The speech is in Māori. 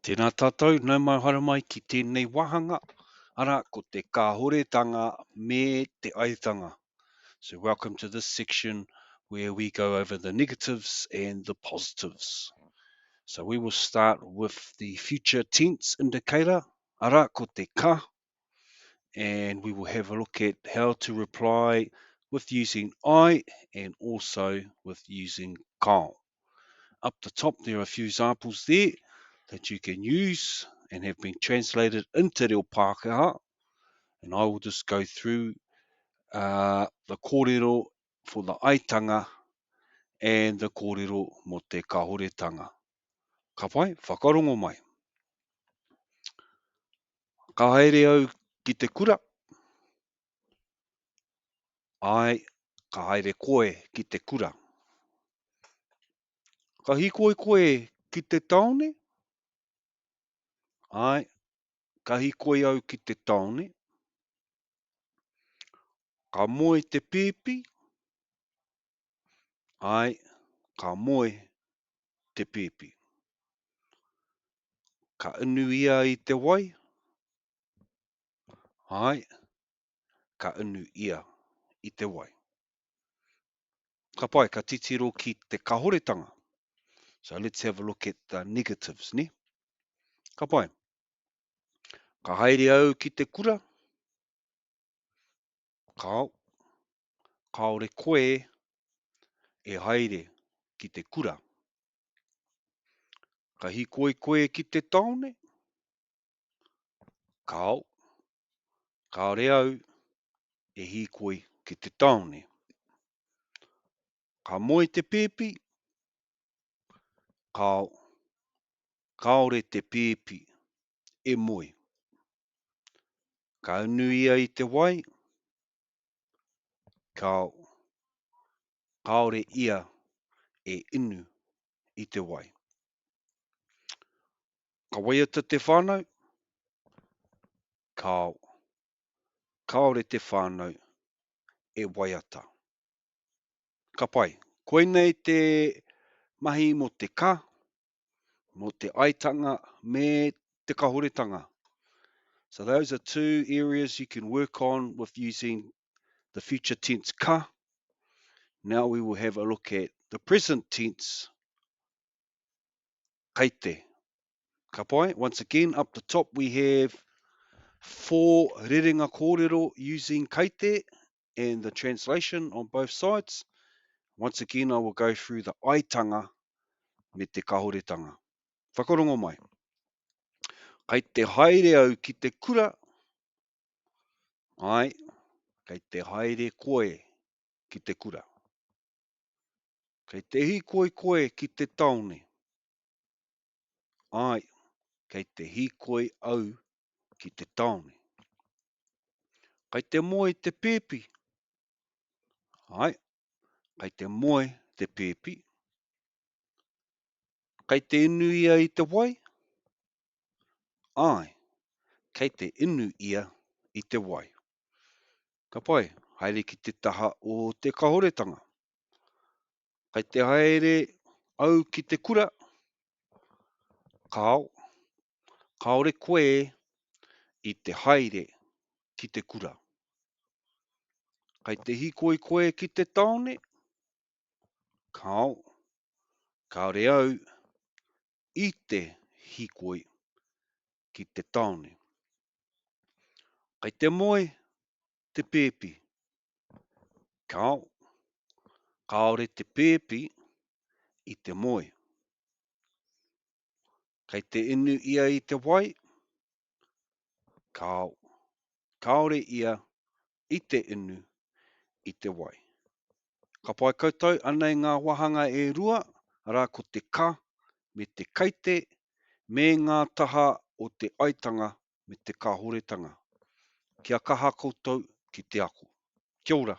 Tēnā tātou, nau mai hara mai ki tēnei wahanga, ara ko te kāhoretanga me te aetanga. So welcome to this section where we go over the negatives and the positives. So we will start with the future tense indicator, ara ko te ka, and we will have a look at how to reply with using I and also with using kao. Up the top, there are a few examples there that you can use and have been translated into Reo Pākehā. And I will just go through the kōrero for the aetanga and the kōrero mo te kāhoretanga. Ka pai, whakarongo mai. Ka haere au ki te kura. Ai, ka haere koe ki te kura. Ka hikoi koe ki te taone. Ai, ka hikoi au ki te taone. Ka moe te pipi. Ai, ka moe te pipi. Ka inu ia i te wai. Ai, ka inu ia i te wai. Ka pai, ka titiro ki te kāhoretanga. So let's have a look at the negatives, ne? Ka pai, ka haere au ki te kura. Kao, kaore koe e haere ki te kura. Ka hikoi koe ki te taone. Kao, kaore au e hikoi ki te taone. Ka moe te pipi. Kao, kaore te pipi e moe. Ka inu ia i te wai. Kao, kaore ia e inu i te wai. Ka waiata te whānau. Kao, kaore te whānau e waiata. Ka pai, koe nei te mahi mo te ka, mo te aetanga me te kāhoretanga. So those are two areas you can work on with using the future tense ka. Now we will have a look at the present tense kaite. Ka pai, once again up the top we have 4 rerenga kōrero using kaite and the translation on both sides. Once again I will go through the aetanga me te kāhoretanga. Whakarongo mai. Kei te haere au ki te kura. Ai, kei te haere koe ki te kura. Kei te hikoi koe ki te taone. Ai, kei te hikoi au ki te taone. Kei te moe te pipi. Ai, kei te moe te pipi. Kei te inu ia i te wai. Ai, kei te inu ia i te wai. Ka pai, haere ki te taha o te kāhoretanga. Kei te haere au ki te kura. Kao, kaore koe i te haere ki te kura. Kei te hikoi koe ki te taone. Kao, kaore au i te hikoi ki te taone. Kei te moe te pipi. Kao, kaore te pipi i te moe. Kei te inu ia i te wai. Kao, kaore ia i te inu i te wai. Ka pai koutou, anei ngā wahanga e rua, rā ko te ka me te kaite, me ngā taha o te aetanga me te kāhoretanga. Kia kaha koutou ki te ako. Kia ora.